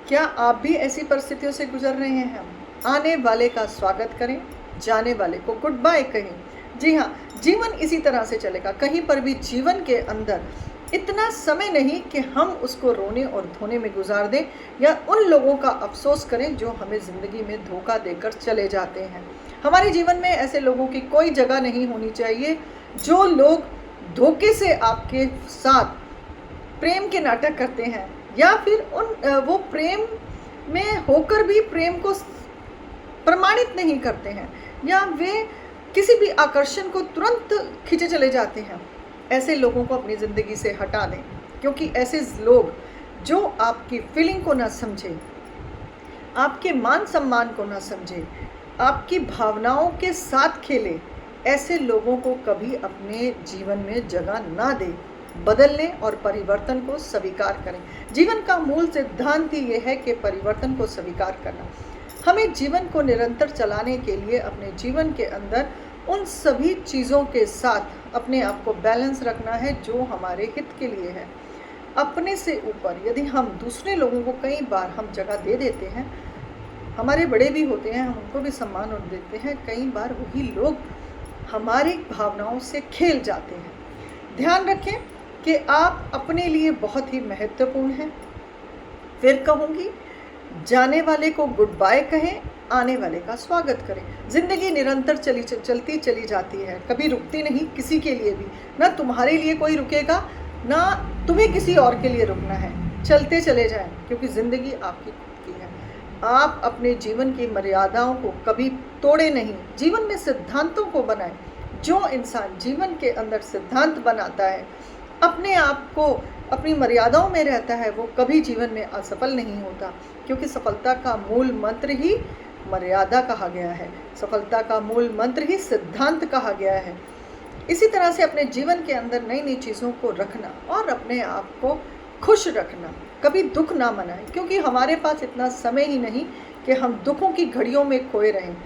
क्या आप भी ऐसी परिस्थितियों से गुजर रहे हैं? आने वाले का स्वागत करें, जाने वाले को गुड बाय कहें। जी हाँ, जीवन इसी तरह से चलेगा। कहीं पर भी जीवन के अंदर इतना समय नहीं कि हम उसको रोने और धोने में गुजार दें या उन लोगों का अफसोस करें जो हमें ज़िंदगी में धोखा देकर चले जाते हैं। हमारे जीवन में ऐसे लोगों की कोई जगह नहीं होनी चाहिए जो लोग धोखे से आपके साथ प्रेम के नाटक करते हैं या फिर वो प्रेम में होकर भी प्रेम को प्रमाणित नहीं करते हैं या वे किसी भी आकर्षण को तुरंत खींचे चले जाते हैं। ऐसे लोगों को अपनी ज़िंदगी से हटा दें, क्योंकि ऐसे लोग जो आपकी फीलिंग को ना समझे, आपके मान सम्मान को ना समझे, आपकी भावनाओं के साथ खेले, ऐसे लोगों को कभी अपने जीवन में जगह ना दें। बदलने और परिवर्तन को स्वीकार करें। जीवन का मूल सिद्धांत ही ये है कि परिवर्तन को स्वीकार करना। हमें जीवन को निरंतर चलाने के लिए अपने जीवन के अंदर उन सभी चीज़ों के साथ अपने आप को बैलेंस रखना है जो हमारे हित के लिए है। अपने से ऊपर यदि हम दूसरे लोगों को कई बार हम जगह दे देते हैं, हमारे बड़े भी होते हैं, हम उनको भी सम्मान और देते हैं, कई बार वही लोग हमारी भावनाओं से खेल जाते हैं। ध्यान रखें कि आप अपने लिए बहुत ही महत्वपूर्ण हैं। फिर कहूँगी, जाने वाले को गुड बाय कहें, आने वाले का स्वागत करें। ज़िंदगी निरंतर चलती चली जाती है, कभी रुकती नहीं किसी के लिए भी। ना तुम्हारे लिए कोई रुकेगा, ना तुम्हें किसी और के लिए रुकना है। चलते चले जाएं, क्योंकि ज़िंदगी आपकी खुद की है। आप अपने जीवन की मर्यादाओं को कभी तोड़े नहीं, जीवन में सिद्धांतों को बनाएं। जो इंसान जीवन के अंदर सिद्धांत बनाता है, अपने आप को अपनी मर्यादाओं में रहता है, वो कभी जीवन में असफल नहीं होता, क्योंकि सफलता का मूल मंत्र ही मर्यादा कहा गया है। सफलता का मूल मंत्र ही सिद्धांत कहा गया है। इसी तरह से अपने जीवन के अंदर नई नई चीज़ों को रखना और अपने आप को खुश रखना, कभी दुख ना मनाएं, क्योंकि हमारे पास इतना समय ही नहीं कि हम दुखों की घड़ियों में खोए रहें।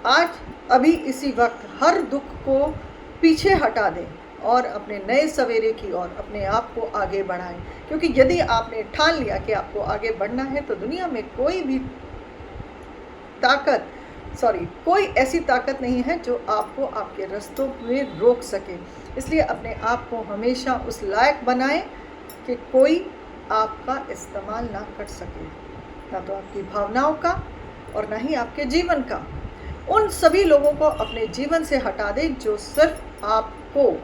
आज अभी इसी वक्त हर दुख को पीछे हटा दें और अपने नए सवेरे की ओर अपने आप को आगे बढ़ाएं, क्योंकि यदि आपने ठान लिया कि आपको आगे बढ़ना है तो दुनिया में कोई ऐसी ताकत नहीं है जो आपको आपके रास्तों में रोक सके। इसलिए अपने आप को हमेशा उस लायक बनाएं कि कोई आपका इस्तेमाल ना कर सके, ना तो आपकी भावनाओं का और ना ही आपके जीवन का। उन सभी लोगों को अपने जीवन से हटा दें जो सिर्फ आपको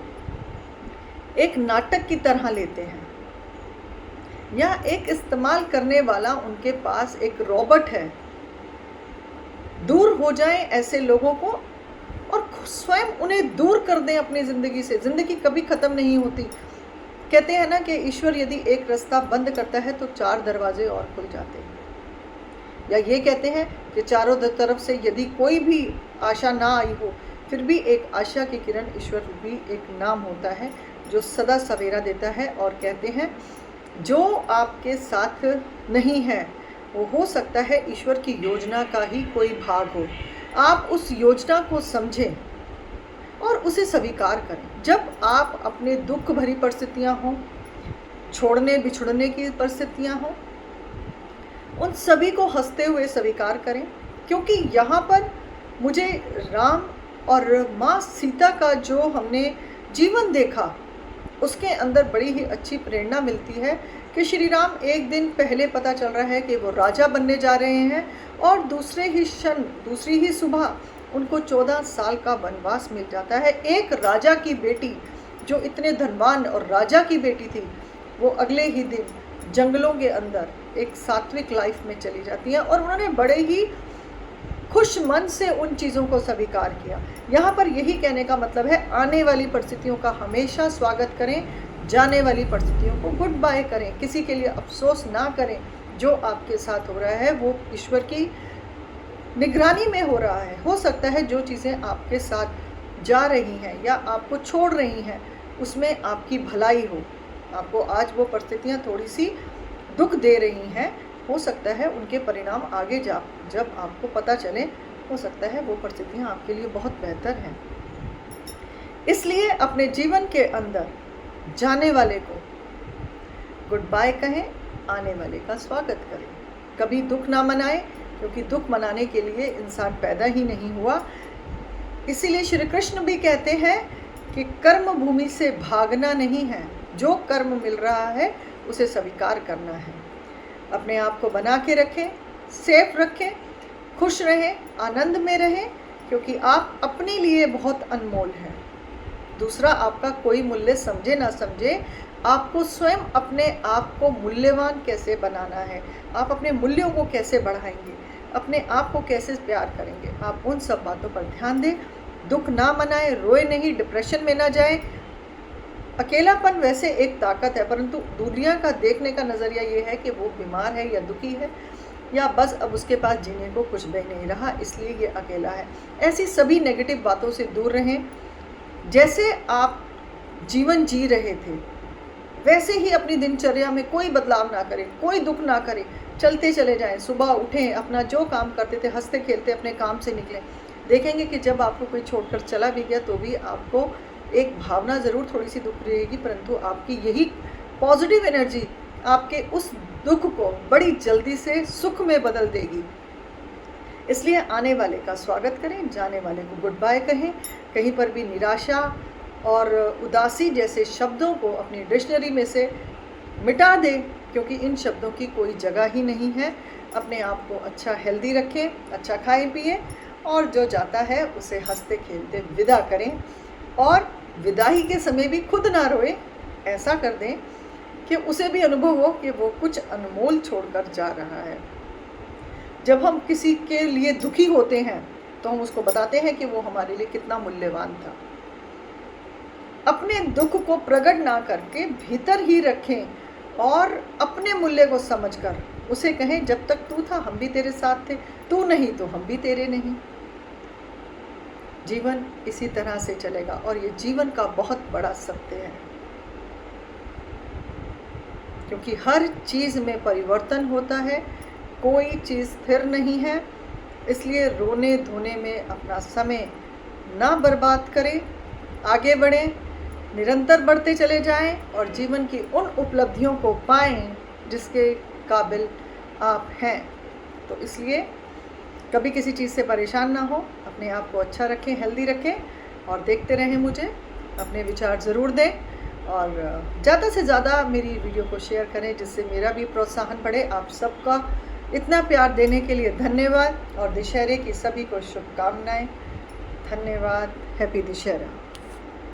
एक नाटक की तरह लेते हैं या एक इस्तेमाल करने वाला उनके पास एक रोबोट है। दूर हो जाएं ऐसे लोगों को और स्वयं उन्हें दूर कर दें अपनी ज़िंदगी से। ज़िंदगी कभी ख़त्म नहीं होती। कहते हैं ना कि ईश्वर यदि एक रास्ता बंद करता है तो 4 दरवाजे और खुल जाते हैं, या ये कहते हैं कि चारों तरफ से यदि कोई भी आशा ना आई हो, फिर भी एक आशा की किरण ईश्वर भी एक नाम होता है जो सदा सवेरा देता है। और कहते हैं जो आपके साथ नहीं है वो हो सकता है ईश्वर की योजना का ही कोई भाग हो। आप उस योजना को समझें और उसे स्वीकार करें। जब आप अपने दुख भरी परिस्थितियां हों, छोड़ने बिछड़ने की परिस्थितियां हों, उन सभी को हंसते हुए स्वीकार करें, क्योंकि यहाँ पर मुझे राम और माँ सीता का जो हमने जीवन देखा उसके अंदर बड़ी ही अच्छी प्रेरणा मिलती है कि श्री राम एक दिन पहले पता चल रहा है कि वो राजा बनने जा रहे हैं और दूसरे ही क्षण, दूसरी ही सुबह उनको 14 साल का वनवास मिल जाता है। एक राजा की बेटी जो इतने धनवान और राजा की बेटी थी, वो अगले ही दिन जंगलों के अंदर एक सात्विक लाइफ में चली जाती हैं और उन्होंने बड़े ही खुश मन से उन चीज़ों को स्वीकार किया। यहाँ पर यही कहने का मतलब है, आने वाली परिस्थितियों का हमेशा स्वागत करें, जाने वाली परिस्थितियों को गुड बाय करें। किसी के लिए अफसोस ना करें। जो आपके साथ हो रहा है वो ईश्वर की निगरानी में हो रहा है। हो सकता है जो चीज़ें आपके साथ जा रही हैं या आपको छोड़ रही हैं उसमें आपकी भलाई हो। आपको आज वो परिस्थितियाँ थोड़ी सी दुख दे रही हैं, हो सकता है उनके परिणाम आगे जब आपको पता चले, हो सकता है वो परिस्थितियाँ आपके लिए बहुत बेहतर हैं। इसलिए अपने जीवन के अंदर जाने वाले को गुड बाय कहें, आने वाले का स्वागत करें। कभी दुख ना मनाएं, क्योंकि दुख मनाने के लिए इंसान पैदा ही नहीं हुआ। इसीलिए श्री कृष्ण भी कहते हैं कि कर्म भूमि से भागना नहीं है, जो कर्म मिल रहा है उसे स्वीकार करना है। अपने आप को बना के रखें, सेफ रखें, खुश रहें, आनंद में रहें, क्योंकि आप अपने लिए बहुत अनमोल हैं। दूसरा आपका कोई मूल्य समझे ना समझे, आपको स्वयं अपने आप को मूल्यवान कैसे बनाना है, आप अपने मूल्यों को कैसे बढ़ाएंगे, अपने आप को कैसे प्यार करेंगे, आप उन सब बातों पर ध्यान दें। दुख ना मनाएं, रोए नहीं, डिप्रेशन में ना जाएं। अकेलापन वैसे एक ताकत है, परंतु दुनिया का देखने का नज़रिया ये है कि वो बीमार है या दुखी है, या बस अब उसके पास जीने को कुछ भी नहीं रहा, इसलिए ये अकेला है। ऐसी सभी नेगेटिव बातों से दूर रहें। जैसे आप जीवन जी रहे थे वैसे ही अपनी दिनचर्या में कोई बदलाव ना करें, कोई दुख ना करें, चलते चले जाएं, सुबह उठें, अपना जो काम करते थे हंसते खेलते अपने काम से निकलें। देखेंगे कि जब आपको कोई छोड़कर चला भी गया तो भी आपको एक भावना ज़रूर थोड़ी सी दुख रहेगी, परंतु आपकी यही पॉजिटिव एनर्जी आपके उस दुख को बड़ी जल्दी से सुख में बदल देगी। इसलिए आने वाले का स्वागत करें, जाने वाले को गुड बाय कहें। कहीं पर भी निराशा और उदासी जैसे शब्दों को अपनी डिक्शनरी में से मिटा दें, क्योंकि इन शब्दों की कोई जगह ही नहीं है। अपने आप को अच्छा हेल्दी रखें, अच्छा खाएं पिएं, और जो जाता है उसे हंसते खेलते विदा करें। और विदाई के समय भी खुद ना रोए, ऐसा कर दें कि उसे भी अनुभव हो कि वो कुछ अनमोल छोड़कर जा रहा है। जब हम किसी के लिए दुखी होते हैं तो हम उसको बताते हैं कि वो हमारे लिए कितना मूल्यवान था। अपने दुख को प्रकट ना करके भीतर ही रखें और अपने मूल्य को समझकर उसे कहें, जब तक तू था हम भी तेरे साथ थे, तू नहीं तो हम भी तेरे नहीं। जीवन इसी तरह से चलेगा और ये जीवन का बहुत बड़ा सत्य है, क्योंकि हर चीज़ में परिवर्तन होता है, कोई चीज़ स्थिर नहीं है। इसलिए रोने धोने में अपना समय ना बर्बाद करें, आगे बढ़ें, निरंतर बढ़ते चले जाएं और जीवन की उन उपलब्धियों को पाएं जिसके काबिल आप हैं। तो इसलिए कभी किसी चीज़ से परेशान ना हो, अपने आप को अच्छा रखें, हेल्दी रखें और देखते रहें मुझे। अपने विचार ज़रूर दें और ज़्यादा से ज़्यादा मेरी वीडियो को शेयर करें, जिससे मेरा भी प्रोत्साहन बढ़े। आप सबका इतना प्यार देने के लिए धन्यवाद और दशहरे की सभी को शुभकामनाएं। धन्यवाद। हैप्पी दशहरा।